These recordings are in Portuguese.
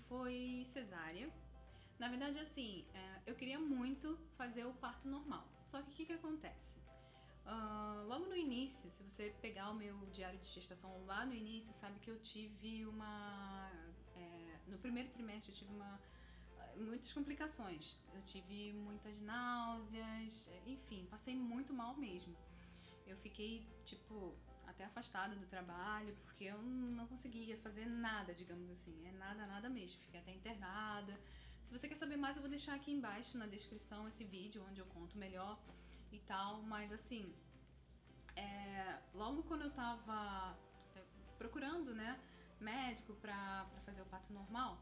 foi cesárea. Na verdade, assim, eu queria muito fazer o parto normal. Só que o que acontece? Logo no início, se você pegar o meu diário de gestação lá no início, sabe que eu tive no primeiro trimestre eu tive muitas complicações. Eu tive muitas náuseas, enfim, passei muito mal mesmo. Eu fiquei, até afastada do trabalho, porque eu não conseguia fazer nada, digamos assim. Nada mesmo. Fiquei até internada. Se você quer saber mais, eu vou deixar aqui embaixo na descrição esse vídeo, onde eu conto melhor e tal. Mas assim, logo quando eu tava procurando, né, médico pra fazer o parto normal,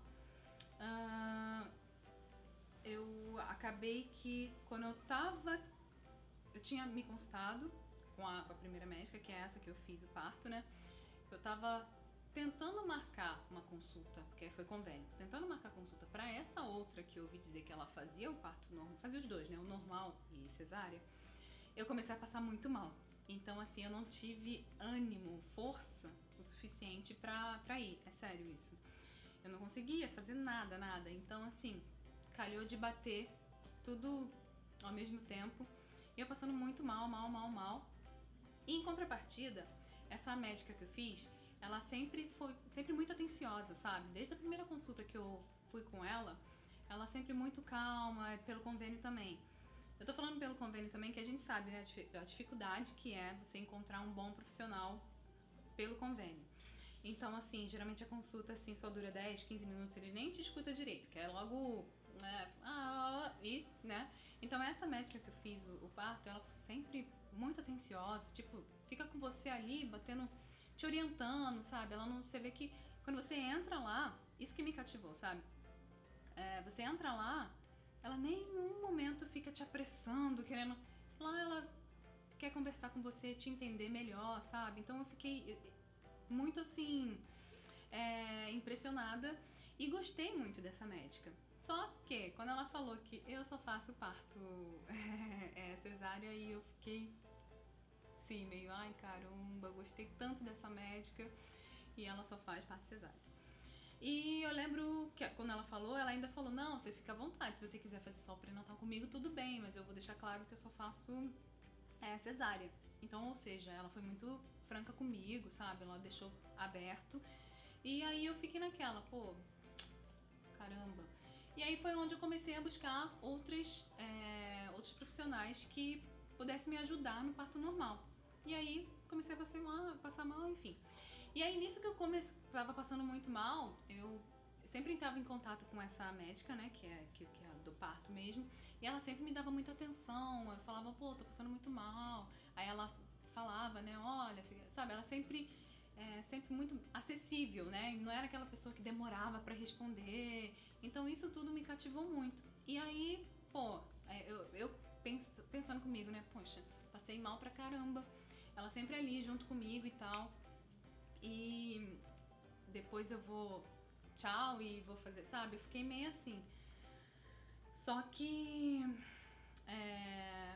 eu acabei que quando eu tinha me consultado com a primeira médica, que é essa que eu fiz o parto, né? Eu tava tentando marcar uma consulta, porque foi convênio, tentando marcar consulta pra essa outra que eu ouvi dizer que ela fazia o parto normal, fazia os dois, né? O normal e cesárea. Eu comecei a passar muito mal. Então, assim, eu não tive ânimo, força o suficiente pra ir. É sério isso. Eu não conseguia fazer nada. Então, assim, calhou de bater tudo ao mesmo tempo. E eu passando muito mal. E em contrapartida, essa médica que eu fiz, ela sempre foi muito atenciosa, sabe? Desde a primeira consulta que eu fui com ela sempre muito calma, pelo convênio também. Eu tô falando pelo convênio também, que a gente sabe, né, a dificuldade que é você encontrar um bom profissional pelo convênio. Então, assim, geralmente a consulta, assim, só dura 10, 15 minutos, ele nem te escuta direito, que é logo, né? Então, essa médica que eu fiz o parto, ela sempre muito atenciosa, fica com você ali, te orientando, sabe? Você vê que quando você entra lá, isso que me cativou, sabe? Você entra lá, ela nem em um momento fica te apressando, querendo... Lá ela quer conversar com você, te entender melhor, sabe? Então eu fiquei muito assim, impressionada e gostei muito dessa médica. Só que quando ela falou que eu só faço parto cesárea, aí eu fiquei assim, meio, ai caramba, gostei tanto dessa médica e ela só faz parto cesárea. E eu lembro que quando ela falou, ela ainda falou, não, você fica à vontade, se você quiser fazer só o pré-natal comigo, tudo bem, mas eu vou deixar claro que eu só faço cesárea. Então, ou seja, ela foi muito franca comigo, sabe? Ela deixou aberto. E aí eu fiquei naquela, pô, caramba. E aí foi onde eu comecei a buscar outros profissionais que pudessem me ajudar no parto normal. E aí comecei a passar mal, enfim. E aí nisso que eu estava passando muito mal, eu sempre entrava em contato com essa médica, né, que é do parto mesmo, e ela sempre me dava muita atenção. Eu falava, pô, tô passando muito mal. Aí ela falava, né, olha, sabe, ela sempre muito acessível, né, e não era aquela pessoa que demorava pra responder. Então isso tudo me cativou muito. E aí, pô, eu pensando comigo, né, poxa, passei mal pra caramba. Ela sempre ali junto comigo e tal. E depois eu vou tchau e vou fazer, sabe? Eu fiquei meio assim. Só que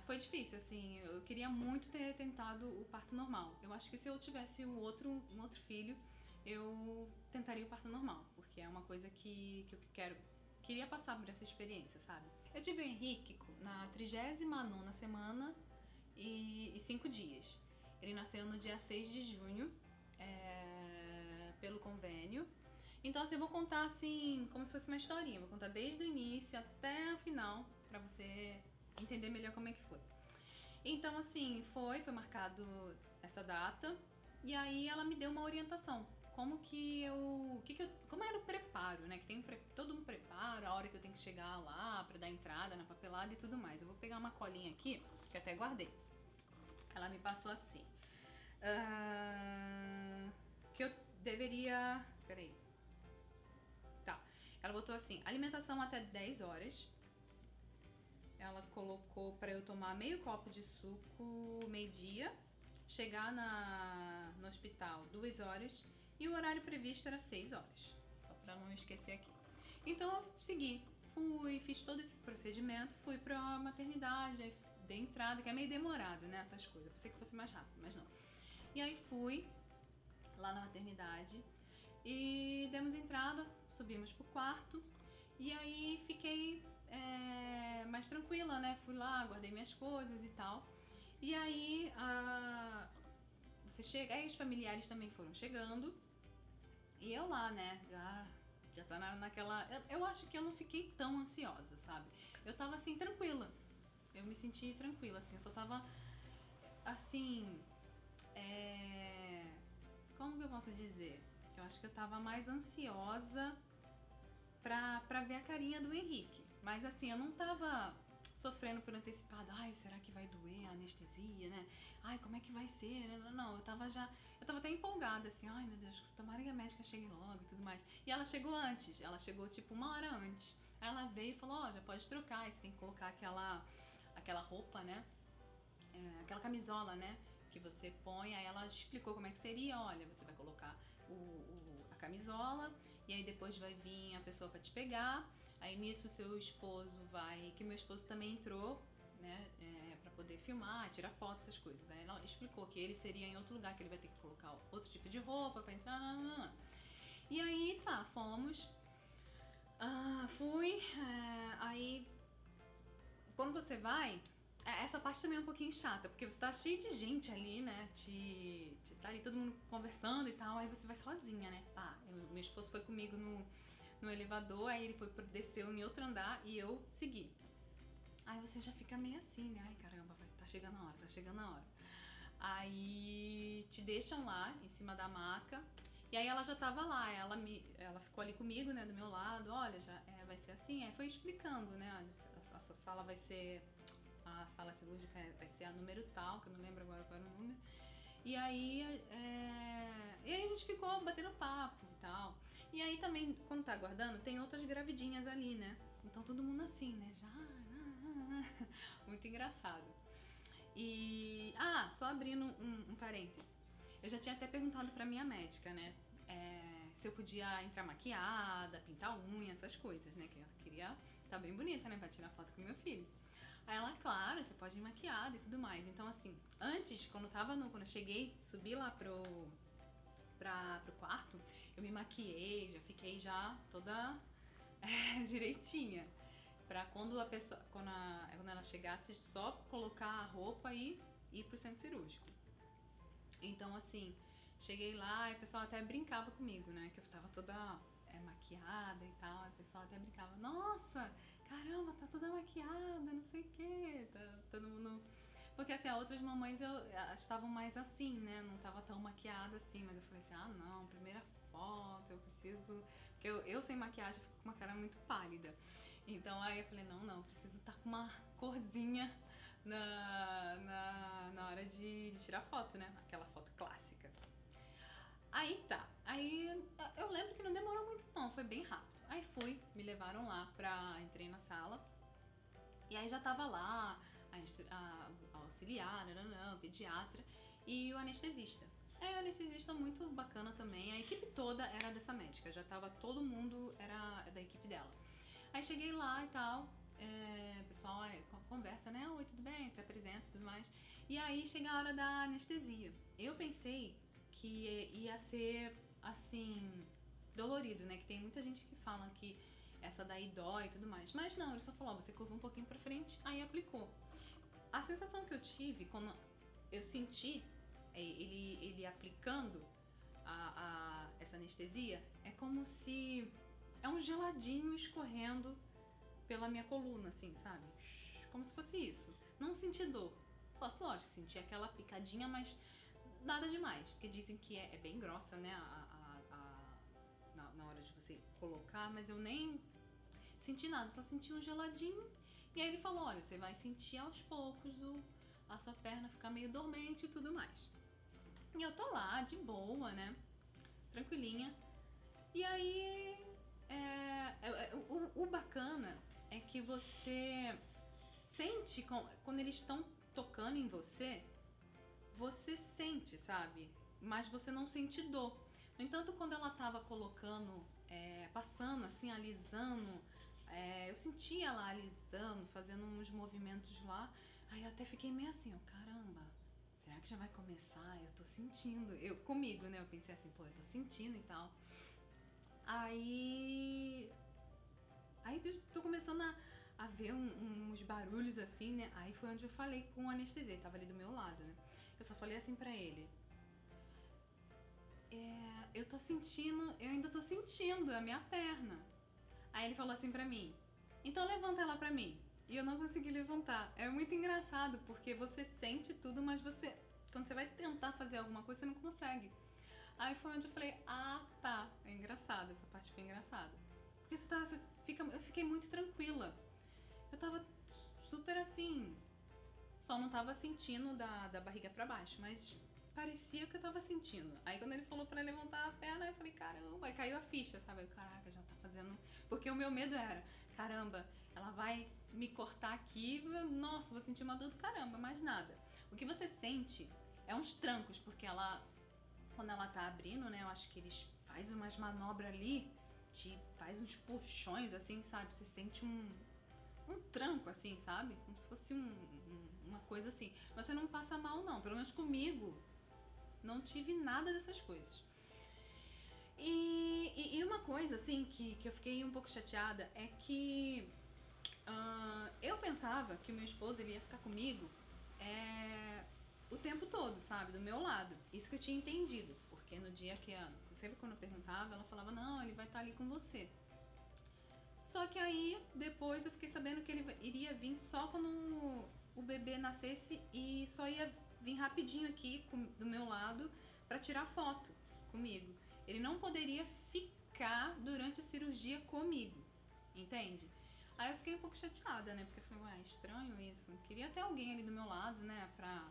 foi difícil, assim. Eu queria muito ter tentado o parto normal. Eu acho que se eu tivesse um outro filho, eu tentaria o parto normal, porque é uma coisa que eu queria passar por essa experiência, sabe? Eu tive o Henrique na 39ª semana e 5 dias. Ele nasceu no dia 6 de junho, pelo convênio. Então, assim, eu vou contar assim, como se fosse uma historinha. Vou contar desde o início até o final, pra você entender melhor como é que foi. Então, assim, foi marcado essa data. E aí ela me deu uma orientação. Como era o preparo, né? Que tem todo um preparo, a hora que eu tenho que chegar lá pra dar entrada na papelada e tudo mais. Eu vou pegar uma colinha aqui, que eu até guardei. Ela me passou assim, que eu deveria... Peraí. Tá. Ela botou assim, alimentação até 10 horas. Ela colocou pra eu tomar meio copo de suco meio-dia, chegar no hospital 2 horas e o horário previsto era 6 horas. Só pra não esquecer aqui. Então eu segui. Fiz todo esse procedimento, fui pra maternidade, aí dei entrada, que é meio demorado, né, essas coisas. Pensei que fosse mais rápido, mas não. E aí fui lá na maternidade e demos entrada, subimos pro quarto e aí fiquei mais tranquila, né? Fui lá, guardei minhas coisas e tal. E aí você chega, aí os familiares também foram chegando e eu lá, né? Já tá naquela. Eu acho que eu não fiquei tão ansiosa, sabe? Eu tava assim, tranquila. Eu me senti tranquila, assim. Eu só tava assim. Como que eu posso dizer? Eu acho que eu tava mais ansiosa pra ver a carinha do Henrique. Mas assim, eu não tava sofrendo por antecipado. Ai, será que vai doer a anestesia, né? Ai, como é que vai ser? Não, eu tava até empolgada, assim. Ai, meu Deus, tomara que a médica chegue logo e tudo mais. E ela chegou antes. Ela chegou, tipo, 1 hora antes. Aí ela veio e falou, já pode trocar. Aí você tem que colocar aquela roupa, né? Aquela camisola, né? Que você põe. Aí ela explicou como é que seria. Olha, você vai colocar a camisola e aí depois vai vir a pessoa pra te pegar. Aí nisso o seu esposo vai... Que meu esposo também entrou, né? Pra poder filmar, tirar fotos, essas coisas. Aí ela explicou que ele seria em outro lugar, que ele vai ter que colocar outro tipo de roupa pra entrar. Não. E aí tá, fomos. Fui. Aí quando você vai... Essa parte também é um pouquinho chata, porque você tá cheio de gente ali, né? Tá ali todo mundo conversando e tal, aí você vai sozinha, né? Meu esposo foi comigo no elevador, aí ele desceu em outro andar e eu segui. Aí você já fica meio assim, né? Ai, caramba, tá chegando a hora, tá chegando a hora. Aí te deixam lá, em cima da maca, e aí ela já tava lá, ela ficou ali comigo, né, do meu lado, olha, vai ser assim, aí foi explicando, né, a sua sala vai ser... A sala cirúrgica vai ser a número tal, que eu não lembro agora qual era o número. E aí a gente ficou batendo papo e tal. E aí também, quando tá aguardando, tem outras gravidinhas ali, né? Então todo mundo assim, né? Já. Muito engraçado. E. Só abrindo um parêntese. Eu já tinha até perguntado pra minha médica, né? Se eu podia entrar maquiada, pintar unha, essas coisas, né? Que eu queria estar bem bonita, né? Pra tirar foto com meu filho. Aí ela, claro, você pode ir maquiada e tudo mais. Então, assim, antes, quando eu cheguei, subi lá pro quarto, eu me maquiei, já fiquei toda direitinha. Pra quando ela chegasse, só colocar a roupa e ir pro centro cirúrgico. Então, assim, cheguei lá e o pessoal até brincava comigo, né? Que eu tava toda maquiada e tal. Aí o pessoal até brincava, nossa, caramba, tá toda maquiada, não sei o que, tá todo mundo... Porque assim, outras mamães estavam mais assim, né, não tava tão maquiada assim, mas eu falei assim, não, primeira foto, eu preciso... Porque eu sem maquiagem fico com uma cara muito pálida. Então aí eu falei, não, preciso estar com uma corzinha na hora de tirar foto, né, aquela foto clássica. Aí tá, aí eu lembro que não demorou muito não, foi bem rápido. Aí fui, me levaram lá entrei na sala, e aí já tava lá a auxiliar, o pediatra e o anestesista. Aí o anestesista muito bacana também, a equipe toda era dessa médica, já tava todo mundo, era da equipe dela. Aí cheguei lá e tal, o pessoal conversa, né, oi, tudo bem, se apresenta e tudo mais. E aí chega a hora da anestesia. Eu pensei que ia ser, assim, dolorido, né? Que tem muita gente que fala que essa daí dói e tudo mais. Mas não, ele só falou, você curva um pouquinho pra frente, aí aplicou. A sensação que eu tive quando eu senti ele aplicando essa anestesia é como se é um geladinho escorrendo pela minha coluna, assim, sabe? Como se fosse isso. Não senti dor. Só, lógico, senti aquela picadinha, mas nada demais. Porque dizem que é bem grossa, né? Na hora de você colocar, mas eu nem senti nada, só senti um geladinho. E aí ele falou, olha, você vai sentir aos poucos a sua perna ficar meio dormente e tudo mais. E eu tô lá, de boa, né? Tranquilinha. E aí, o bacana é que você sente, quando eles estão tocando em você, você sente, sabe? Mas você não sente dor. No entanto, quando ela tava colocando, passando assim, alisando, eu senti ela alisando, fazendo uns movimentos lá. Aí eu até fiquei meio assim, caramba, será que já vai começar? Eu tô sentindo, comigo, né? Eu pensei assim, eu tô sentindo e tal. Aí Aí tô começando a ver uns barulhos assim, né? Aí foi onde eu falei com o anestesista, ele tava ali do meu lado, né? Eu só falei assim pra ele: eu ainda tô sentindo a minha perna. Aí ele falou assim pra mim: então levanta ela pra mim. E eu não consegui levantar. É muito engraçado, porque você sente tudo, mas quando você vai tentar fazer alguma coisa, você não consegue. Aí foi onde eu falei: ah, tá, é engraçado, essa parte foi engraçada. Porque eu fiquei muito tranquila. Eu tava super assim, só não tava sentindo da barriga pra baixo, mas parecia que eu tava sentindo. Aí quando ele falou pra levantar a perna, eu falei: caramba, aí caiu a ficha, sabe? Eu, caraca, já tá fazendo... Porque o meu medo era: caramba, ela vai me cortar aqui, nossa, vou sentir uma dor do caramba, mais nada. O que você sente é uns trancos, porque quando ela tá abrindo, né, eu acho que eles fazem umas manobras ali, faz uns puxões, assim, sabe? Você sente um tranco, assim, sabe? Como se fosse uma coisa assim. Mas você não passa mal, não. Pelo menos comigo, não tive nada dessas coisas. E uma coisa, assim, que eu fiquei um pouco chateada é que eu pensava que o meu esposo ele ia ficar comigo o tempo todo, sabe? Do meu lado. Isso que eu tinha entendido. Porque no dia que sempre quando eu perguntava, ela falava: não, ele vai estar ali com você. Só que aí, depois eu fiquei sabendo que ele iria vir só quando o bebê nascesse e só ia vir rapidinho aqui do meu lado pra tirar foto comigo. Ele não poderia ficar durante a cirurgia comigo, entende? Aí eu fiquei um pouco chateada, né? Porque eu falei: ué, estranho isso. Queria ter alguém ali do meu lado, né? Pra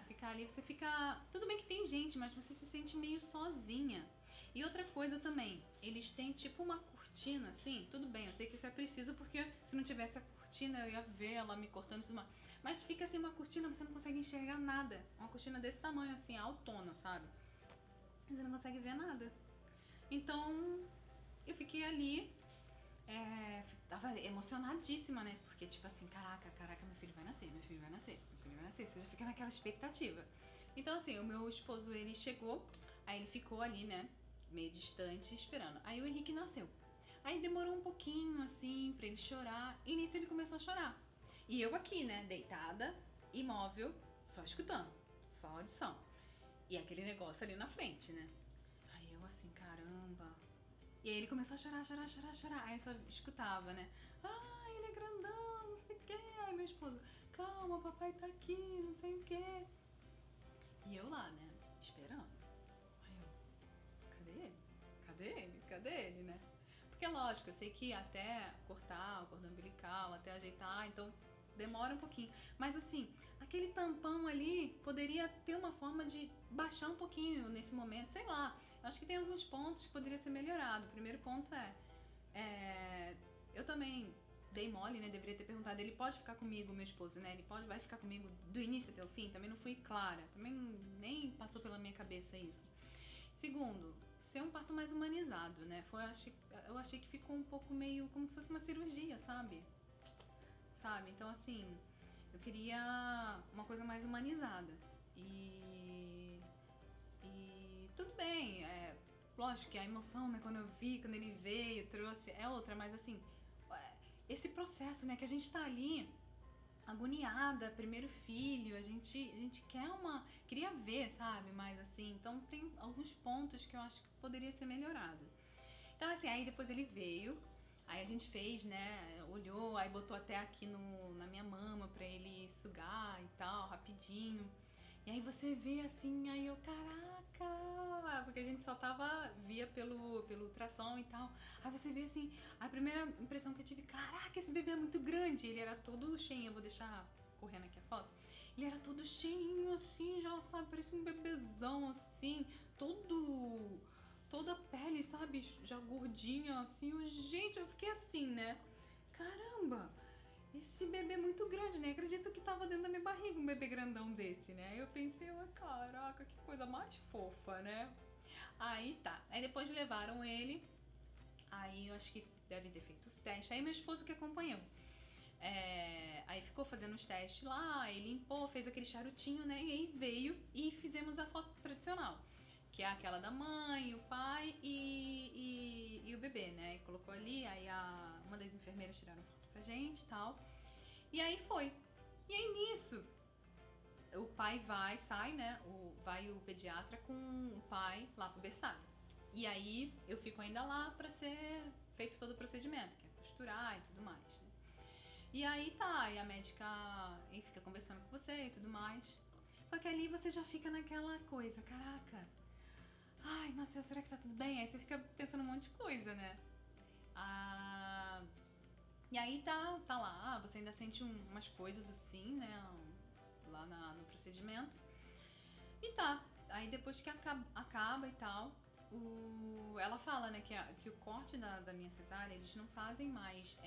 ficar ali, você fica... Tudo bem que tem gente, mas você se sente meio sozinha. E outra coisa também, eles têm tipo uma cortina, assim, tudo bem, eu sei que isso é preciso porque se não tivesse a cortina eu ia ver ela me cortando e tudo mais. Mas fica assim uma cortina, você não consegue enxergar nada. Uma cortina desse tamanho, assim, altona, sabe? Você não consegue ver nada. Então, eu fiquei ali, tava emocionadíssima, né? Porque tipo assim, caraca, meu filho vai nascer, meu filho vai nascer, meu filho vai nascer. Você já fica naquela expectativa. Então assim, o meu esposo, ele chegou, aí ele ficou ali, né? Meio distante, esperando. Aí o Henrique nasceu. Aí demorou um pouquinho, assim, pra ele chorar. E nisso ele começou a chorar. E eu aqui, né, deitada, imóvel, só escutando. Só audição. E aquele negócio ali na frente, né? Aí eu assim, caramba. E aí ele começou a chorar. Aí eu só escutava, né? Ah, ele é grandão, não sei o quê. Aí meu esposo: calma, papai tá aqui, não sei o quê. E eu lá, né, esperando. Cadê ele, né? Porque lógico, eu sei que até cortar o cordão umbilical, até ajeitar, então demora um pouquinho. Mas assim, aquele tampão ali poderia ter uma forma de baixar um pouquinho nesse momento, sei lá. Eu acho que tem alguns pontos que poderia ser melhorado. O primeiro ponto eu também dei mole, né? Deveria ter perguntado: ele pode ficar comigo, meu esposo, né? Ele vai ficar comigo do início até o fim? Também não fui clara, também nem passou pela minha cabeça isso. Segundo, ser um parto mais humanizado, né? Eu achei que ficou um pouco meio como se fosse uma cirurgia, sabe? Então assim, eu queria uma coisa mais humanizada. E tudo bem, lógico que a emoção, né, quando ele veio, trouxe, é outra, mas assim, esse processo, né, que a gente tá ali agoniada, primeiro filho, a gente queria ver, sabe, mas assim, então tem alguns pontos que eu acho que poderia ser melhorado. Então assim, aí depois ele veio, aí a gente fez, né, olhou, aí botou até aqui na minha mama pra ele sugar e tal, rapidinho. E aí você vê assim, aí eu, caraca, porque a gente só via pelo ultrassom e tal. Aí você vê assim, a primeira impressão que eu tive: caraca, esse bebê é muito grande. Ele era todo cheinho, eu vou deixar correndo aqui a foto. Ele era todo cheinho assim, já sabe, parecia um bebezão assim, toda a pele, sabe, já gordinha assim. Gente, eu fiquei assim, né, caramba, esse bebê é muito grande, né? Acredito que tava dentro da minha barriga um bebê grandão desse, né? Aí eu pensei: caraca, que coisa mais fofa, né? Aí tá. Aí depois levaram ele. Aí eu acho que devem ter feito o teste. Aí meu esposo que acompanhou. Aí ficou fazendo os testes lá, aí limpou, fez aquele charutinho, né? E aí veio e fizemos a foto tradicional, que é aquela da mãe, o pai e o bebê. bebê, né? E colocou ali, aí uma das enfermeiras tiraram foto pra gente e tal. E aí foi. E aí nisso, o pai sai, né? Vai o pediatra com o pai lá pro berçário. E aí eu fico ainda lá pra ser feito todo o procedimento, que é costurar e tudo mais, né? E aí tá, e a médica fica conversando com você e tudo mais. Só que ali você já fica naquela coisa, caraca, ai, nossa, será que tá tudo bem? Aí você fica pensando um monte de coisa, né? E aí tá lá, você ainda sente umas coisas assim, né? Lá no procedimento. E tá, aí depois que acaba e tal, ela fala, né, que o corte da minha cesárea, eles não fazem mais,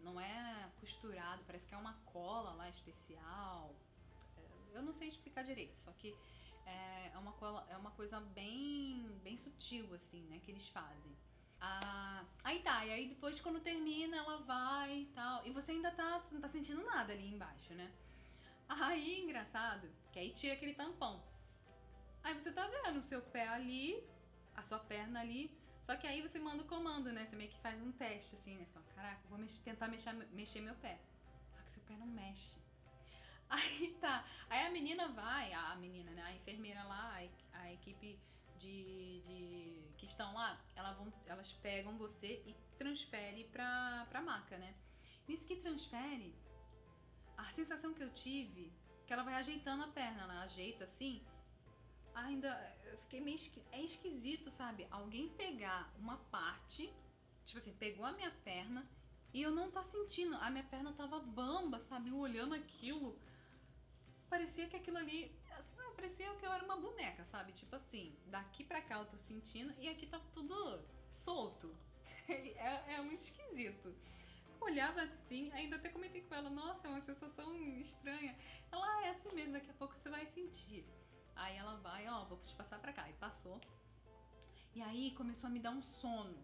não é costurado, parece que é uma cola lá especial. Eu não sei explicar direito, só que é uma cola, é uma coisa bem sutil, assim, né, que eles fazem. Aí tá, e aí depois quando termina, ela vai e tal, e você ainda não tá sentindo nada ali embaixo, né? Aí, engraçado, que aí tira aquele tampão. Aí você tá vendo o seu pé ali, a sua perna ali, só que aí você manda o comando, né? Você meio que faz um teste, assim, né? Você fala, caraca, vou tentar mexer meu pé. Só que seu pé não mexe. Aí tá, aí a menina vai, né? A enfermeira lá, a equipe que estão lá, elas pegam você e transferem pra maca, né? Nisso que transfere, a sensação que eu tive, que ela vai ajeitando a perna, ela ajeita assim, ainda eu fiquei meio esquisito, sabe? Alguém pegar uma parte, tipo assim, pegou a minha perna e eu não tá sentindo, a minha perna tava bamba, sabe? Eu olhando aquilo, parecia que aquilo ali, assim, parecia que eu era uma boneca, sabe? Tipo assim, daqui pra cá eu tô sentindo e aqui tá tudo solto. É muito esquisito. Eu olhava assim, ainda até comentei com ela, nossa, é uma sensação estranha. Ela, é assim mesmo, daqui a pouco você vai sentir. Aí ela vai, vou te passar pra cá. E passou. E aí começou a me dar um sono.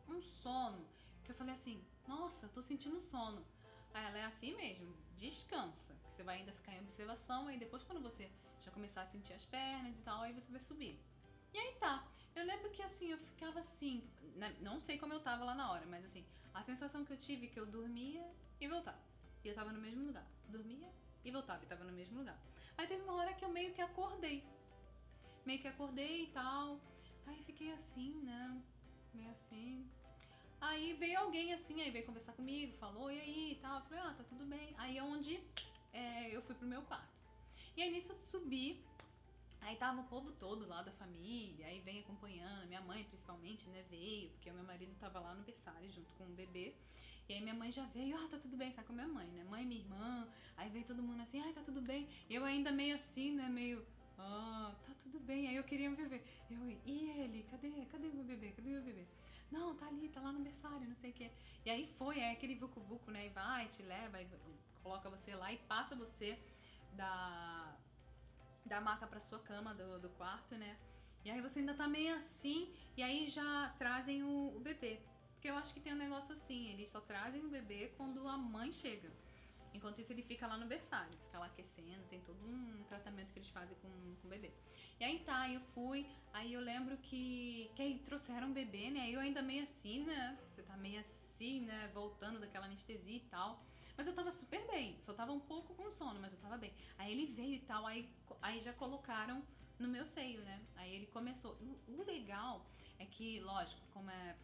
Um sono. Que eu falei assim, nossa, tô sentindo sono. Aí ela, é assim mesmo, descansa. Que você vai ainda ficar em observação. Aí depois quando você já começar a sentir as pernas e tal, aí você vai subir. E aí tá. Eu lembro que assim, eu ficava assim, né, não sei como eu tava lá na hora, mas assim, a sensação que eu tive é que eu dormia e voltava. E eu tava no mesmo lugar. Dormia e voltava e tava no mesmo lugar. Aí teve uma hora que eu meio que acordei. E tal. Aí fiquei assim, né? Meio assim. Aí veio alguém assim, aí veio conversar comigo, falou, e aí e tal. Eu falei, tá tudo bem. Aí é onde eu fui pro meu quarto. E aí nisso eu subi. Aí tava o povo todo lá da família, aí vem acompanhando, minha mãe principalmente, né, veio, porque o meu marido tava lá no berçário junto com o bebê. E aí minha mãe já veio, tá tudo bem, sabe, com a minha mãe, né, mãe e minha irmã. Aí veio todo mundo assim, tá tudo bem. E eu ainda meio assim, né, meio, tá tudo bem. Aí eu queria um bebê. E ele, cadê o meu bebê, cadê o meu bebê? Não, tá ali, tá lá no berçário, não sei o quê. E aí foi, aquele vucu-vucu, né, e vai, te leva, e coloca você lá e passa você da maca pra sua cama do quarto, né? E aí você ainda tá meio assim, e aí já trazem o bebê. Porque eu acho que tem um negócio assim, eles só trazem o bebê quando a mãe chega. Enquanto isso ele fica lá no berçário, fica lá aquecendo, tem todo um tratamento que eles fazem com o bebê. E aí tá, eu fui, aí eu lembro que aí trouxeram o bebê, né? Aí eu ainda meio assim, né? Você tá meio assim, né? Voltando daquela anestesia e tal. Mas eu tava super bem, só tava um pouco com sono, mas eu tava bem. Aí ele veio e tal, aí já colocaram no meu seio, né? Aí ele começou. O legal é que, lógico, como é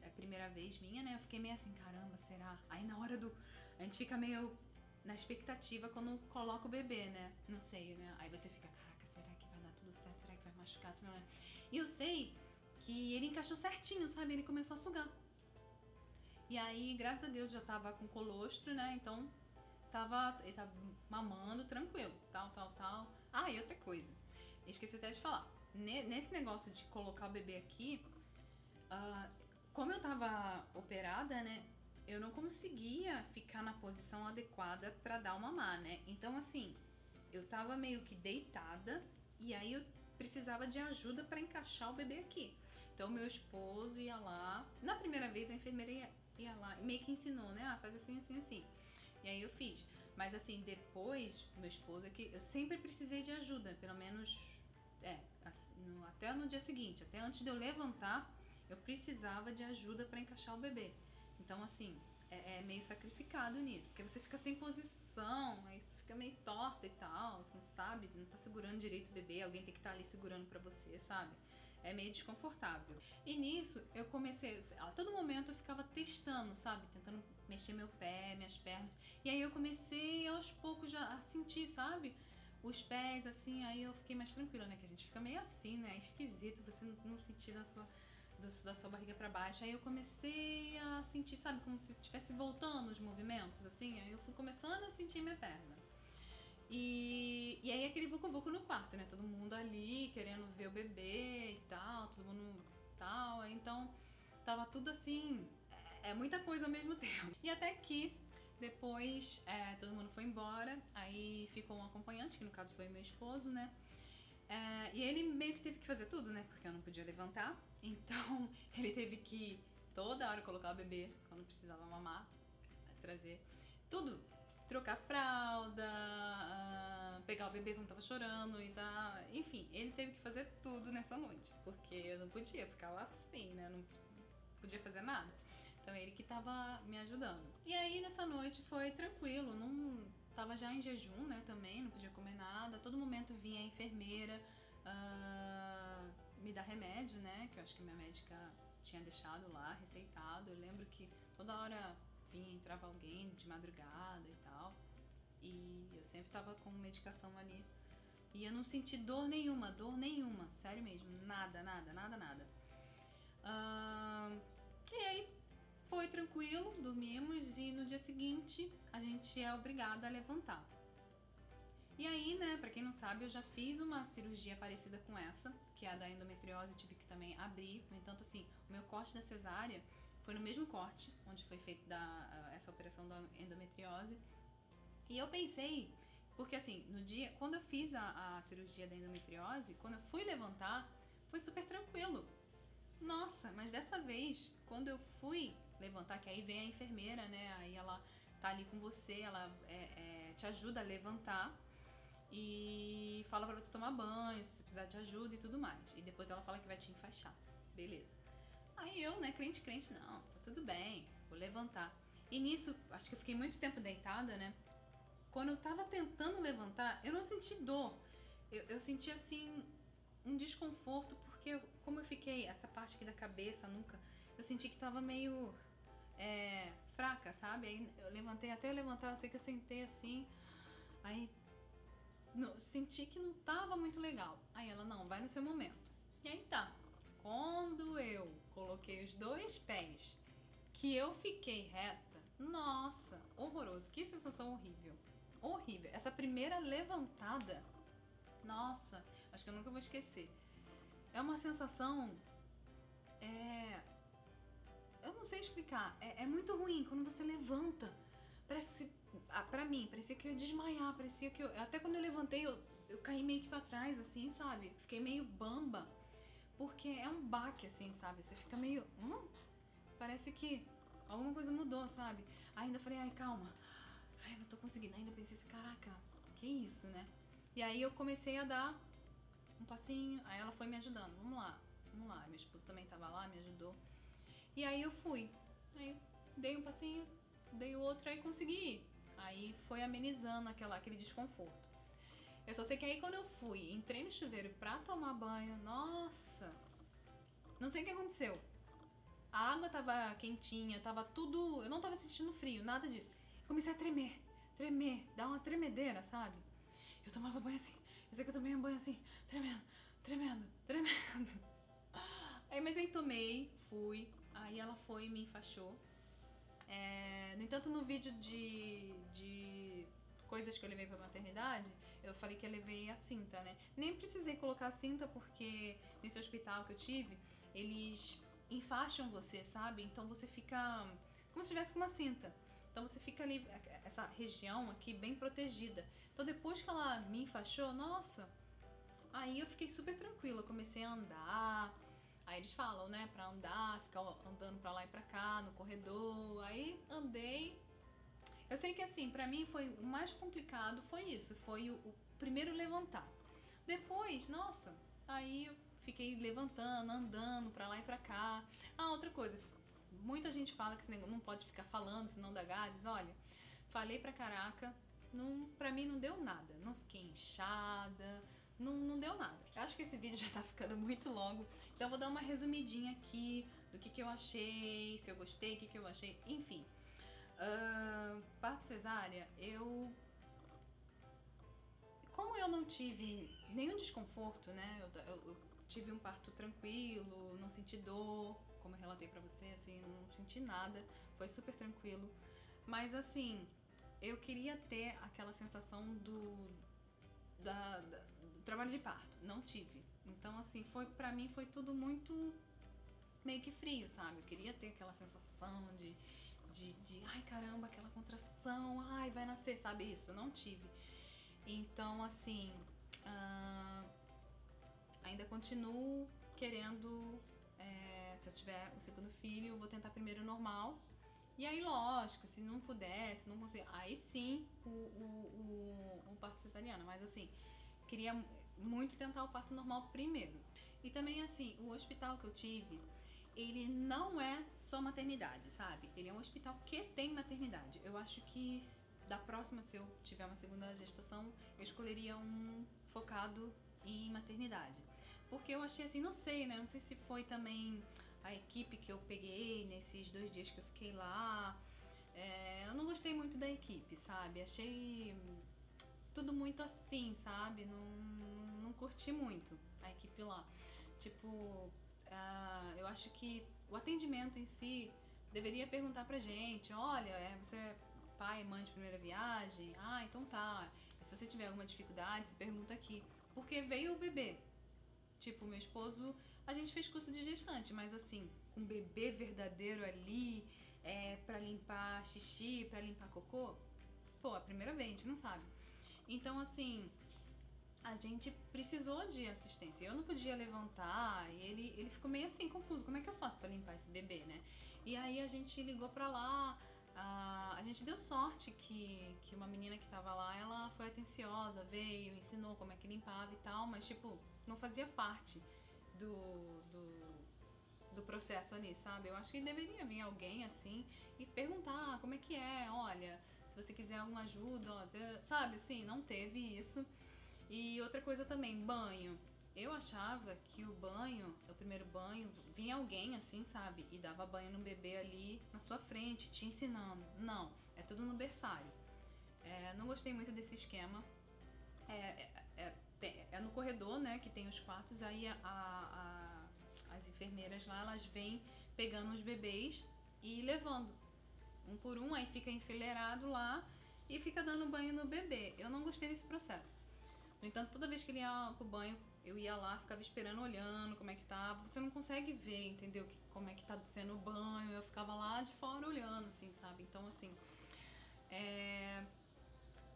a primeira vez minha, né? Eu fiquei meio assim, caramba, será? Aí na hora a gente fica meio na expectativa quando coloca o bebê, né? No seio, né? Aí você fica, caraca, será que vai dar tudo certo? Será que vai machucar? Se não é? E eu sei que ele encaixou certinho, sabe? Ele começou a sugar. E aí, graças a Deus, já tava com colostro, né? Então, ele tava mamando tranquilo, tal. E outra coisa, esqueci até de falar. Nesse negócio de colocar o bebê aqui, como eu tava operada, né? Eu não conseguia ficar na posição adequada pra dar o mamar, né? Então, assim, eu tava meio que deitada e aí eu precisava de ajuda pra encaixar o bebê aqui. Então, meu esposo ia lá. Na primeira vez, a enfermeira ia lá e meio que ensinou, né? Faz assim, assim, assim. E aí eu fiz. Mas assim, depois, meu esposo, eu sempre precisei de ajuda, pelo menos, assim, até no dia seguinte, até antes de eu levantar, eu precisava de ajuda para encaixar o bebê. Então, assim, é meio sacrificado nisso, porque você fica sem posição, aí você fica meio torta e tal, você não sabe, não tá segurando direito o bebê, alguém tem que estar ali segurando pra você, sabe? É meio desconfortável. E nisso, eu comecei, a todo momento eu ficava testando, sabe? Tentando mexer meu pé, minhas pernas. E aí eu comecei aos poucos já a sentir, sabe? Os pés, assim, aí eu fiquei mais tranquila, né? Que a gente fica meio assim, né? É esquisito você não sentir da sua barriga pra baixo. Aí eu comecei a sentir, sabe, como se estivesse voltando os movimentos, assim. Aí eu fui começando a sentir minha perna. E aí aquele vucu-vucu no quarto, né? Todo mundo ali querendo ver o bebê e tal, todo mundo tal. Então tava tudo assim, é muita coisa ao mesmo tempo. E até que depois todo mundo foi embora, aí ficou um acompanhante, que no caso foi meu esposo, né? E ele meio que teve que fazer tudo, né? Porque eu não podia levantar. Então ele teve que toda hora colocar o bebê quando precisava mamar, trazer tudo. Trocar fralda, pegar o bebê quando tava chorando e tá. Enfim, ele teve que fazer tudo nessa noite. Porque eu não podia, ficava assim, né? Não podia fazer nada. Então ele que tava me ajudando. E aí nessa noite foi tranquilo, não tava já em jejum, né, também, não podia comer nada. A todo momento vinha a enfermeira me dar remédio, né, que eu acho que minha médica tinha deixado lá, receitado. Eu lembro que toda hora vinha, entrava alguém de madrugada e tal. E eu sempre tava com medicação ali. E eu não senti dor nenhuma, sério mesmo, nada. E aí foi tranquilo, dormimos e no dia seguinte a gente é obrigada a levantar. E aí, né, pra quem não sabe, eu já fiz uma cirurgia parecida com essa, que é a da endometriose, eu tive que também abrir. No entanto, assim, o meu corte da cesárea foi no mesmo corte onde foi feita essa operação da endometriose. E eu pensei, porque assim, no dia, quando eu fiz a cirurgia da endometriose, quando eu fui levantar, foi super tranquilo. Nossa, mas dessa vez, quando eu fui levantar, que aí vem a enfermeira, né? Aí ela tá ali com você, ela te ajuda a levantar e fala pra você tomar banho, se você precisar de ajuda e tudo mais. E depois ela fala que vai te enfaixar. Beleza. Aí eu, né, crente, não, tá tudo bem, vou levantar. E nisso, acho que eu fiquei muito tempo deitada, né? Quando eu tava tentando levantar, eu não senti dor. Eu senti, assim, um desconforto, porque como eu fiquei, essa parte aqui da cabeça, a nuca, eu senti que tava meio fraca, sabe? Aí eu levantei, até eu levantar, eu sei que eu sentei assim, aí senti que não tava muito legal. Aí ela, não, vai no seu momento. E aí tá. Quando eu coloquei os 2 pés, que eu fiquei reta, nossa, horroroso, que sensação horrível. Horrível. Essa primeira levantada, nossa, acho que eu nunca vou esquecer. É uma sensação, eu não sei explicar, é muito ruim quando você levanta. Parece, pra mim, parecia que eu ia desmaiar, parecia que até quando eu levantei, eu caí meio que pra trás, assim, sabe? Fiquei meio bamba, porque é um baque, assim, sabe? Você fica meio, parece que alguma coisa mudou, sabe? Ainda falei, ai, calma, ai, não tô conseguindo, ainda pensei assim, caraca, que isso, né? E aí eu comecei a dar um passinho, aí ela foi me ajudando, vamos lá. Meu esposo também tava lá, me ajudou. E aí eu fui, aí dei um passinho, dei o outro, aí consegui ir. Aí foi amenizando aquele desconforto. Eu só sei que aí quando eu fui, entrei no chuveiro pra tomar banho, nossa, não sei o que aconteceu. A água tava quentinha, tava tudo, eu não tava sentindo frio, nada disso. Comecei a tremer, dar uma tremedeira, sabe? Eu tomava banho assim, eu sei que eu tomei um banho assim, tremendo. Mas aí tomei, fui, aí ela foi e me enfaixou. No entanto, no vídeo de coisas que eu levei pra maternidade, eu falei que eu levei a cinta, né? Nem precisei colocar a cinta porque nesse hospital que eu tive, eles enfaixam você, sabe? Então você fica como se tivesse com uma cinta. Então você fica ali, essa região aqui bem protegida. Então depois que ela me enfaixou, nossa, aí eu fiquei super tranquila, comecei a andar. Aí eles falam, né, pra andar, ficar andando pra lá e pra cá, no corredor. Aí andei. Eu sei que assim, pra mim foi o mais complicado foi isso, foi o primeiro levantar. Depois, nossa, aí fiquei levantando, andando pra lá e pra cá. Ah, outra coisa, muita gente fala que não pode ficar falando, senão dá gases. Olha, falei pra caraca, pra mim não deu nada. Não fiquei inchada, não deu nada. Eu acho que esse vídeo já tá ficando muito longo, então eu vou dar uma resumidinha aqui do que eu achei, se eu gostei, o que eu achei, enfim. Parto cesárea, como eu não tive nenhum desconforto, né? Eu tive um parto tranquilo, não senti dor, como eu relatei pra você, assim, não senti nada, foi super tranquilo. Mas assim, eu queria ter aquela sensação do trabalho de parto, não tive. Então assim, pra mim foi tudo muito meio que frio, sabe? Eu queria ter aquela sensação de ai caramba, aquela contração, ai vai nascer, sabe isso? Eu não tive. Então assim, ainda continuo querendo, se eu tiver o segundo filho, eu vou tentar primeiro normal. E aí, lógico, se não puder, se não conseguir, aí sim o parto cesariano. Mas assim, queria muito tentar o parto normal primeiro. E também assim, o hospital que eu tive, ele não é só maternidade, sabe? Ele é um hospital que tem maternidade. Eu acho que da próxima, se eu tiver uma segunda gestação, eu escolheria um focado em maternidade. Porque eu achei assim, não sei, né? Não sei se foi também a equipe que eu peguei nesses 2 dias que eu fiquei lá. Eu não gostei muito da equipe, sabe? Achei tudo muito assim, sabe? Não curti muito a equipe lá. Tipo, eu acho que o atendimento em si deveria perguntar pra gente, olha, você é pai, mãe de primeira viagem? Ah, então tá. Se você tiver alguma dificuldade, você pergunta aqui. Porque veio o bebê. Tipo, meu esposo, a gente fez curso de gestante, mas assim, um bebê verdadeiro ali, pra limpar xixi, pra limpar cocô, pô, a primeira vez, a gente não sabe. Então, assim, a gente precisou de assistência. Eu não podia levantar e ele ficou meio assim, confuso. Como é que eu faço pra limpar esse bebê, né? E aí a gente ligou pra lá, a gente deu sorte que uma menina que tava lá, ela foi atenciosa, veio, ensinou como é que limpava e tal, mas tipo, não fazia parte do processo ali, sabe? Eu acho que deveria vir alguém assim e perguntar como é que é, olha, se você quiser alguma ajuda, ó, sabe, assim, não teve isso. E outra coisa também, banho. Eu achava que o banho, o primeiro banho, vinha alguém assim, sabe? E dava banho no bebê ali na sua frente, te ensinando. Não, é tudo no berçário. Não gostei muito desse esquema. É no corredor, né, que tem os quartos, aí as enfermeiras lá, elas vêm pegando os bebês e levando um por um, aí fica enfileirado lá e fica dando banho no bebê. Eu não gostei desse processo. No entanto, toda vez que ele ia pro banho, eu ia lá, ficava esperando, olhando como é que tava. Você não consegue ver, entendeu? Como é que tá sendo o banho. Eu ficava lá de fora olhando, assim, sabe? Então, assim,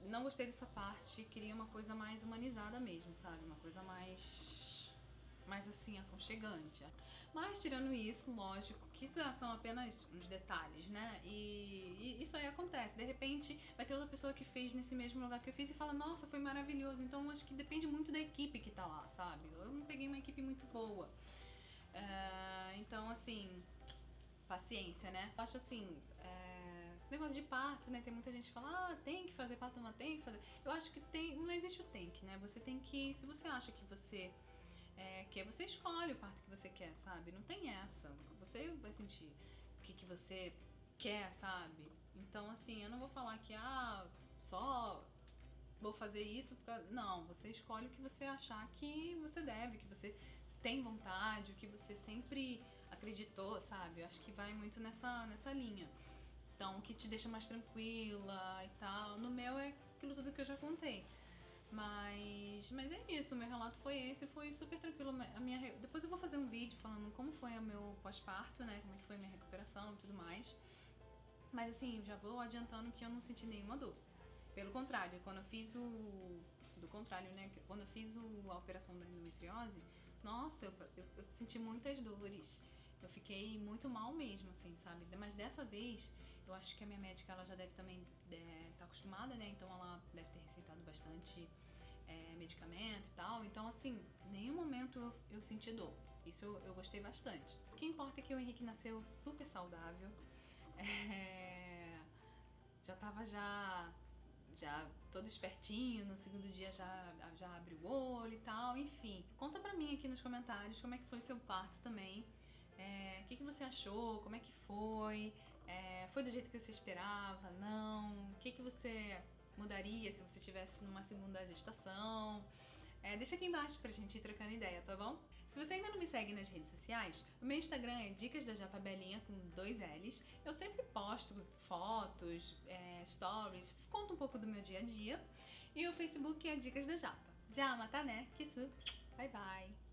não gostei dessa parte. Queria uma coisa mais humanizada mesmo, sabe? Uma coisa mais assim, aconchegante. Mas tirando isso, lógico, que isso são apenas uns detalhes, né? E isso aí acontece. De repente, vai ter outra pessoa que fez nesse mesmo lugar que eu fiz e fala, nossa, foi maravilhoso. Então, acho que depende muito da equipe que tá lá, sabe? Eu não peguei uma equipe muito boa. Então, assim, paciência, né? Eu acho assim, esse negócio de parto, né? Tem muita gente que fala, tem que fazer parto, não tem que fazer. Eu acho que não existe o tem que, né? Você tem que, se você acha que você quer, você escolhe o parto que você quer, sabe? Não tem essa. Você vai sentir o que você quer, sabe? Então, assim, eu não vou falar que, só vou fazer isso. Não, você escolhe o que você achar que você deve, que você tem vontade, o que você sempre acreditou, sabe? Eu acho que vai muito nessa linha. Então, o que te deixa mais tranquila e tal. No meu é aquilo tudo que eu já contei. Mas é isso, o meu relato foi esse, foi super tranquilo. Depois eu vou fazer um vídeo falando como foi o meu pós-parto, né? Como é que foi a minha recuperação e tudo mais. Mas assim, já vou adiantando que eu não senti nenhuma dor. Pelo contrário, quando eu fiz Quando eu fiz a operação da endometriose, nossa, eu senti muitas dores. Eu fiquei muito mal mesmo, assim, sabe? Mas dessa vez, eu acho que a minha médica, ela já deve também estar acostumada, né? Então ela deve ter receitado bastante medicamento e tal. Então, assim, em nenhum momento eu senti dor. Isso eu gostei bastante. O que importa é que o Henrique nasceu super saudável. Já tava já todo espertinho, no segundo dia já abre o olho e tal, enfim. Conta pra mim aqui nos comentários como é que foi o seu parto também. O que você achou, como é que foi, foi do jeito que você esperava, não? O que você mudaria se você estivesse numa segunda gestação? Deixa aqui embaixo pra gente ir trocando ideia, tá bom? Se você ainda não me segue nas redes sociais, o meu Instagram é Dicas da Japabelinha com 2 L's. Eu sempre posto fotos, stories, conto um pouco do meu dia a dia. E o Facebook é Dicas da Japa. Já, mata né? Kisu. Bye bye.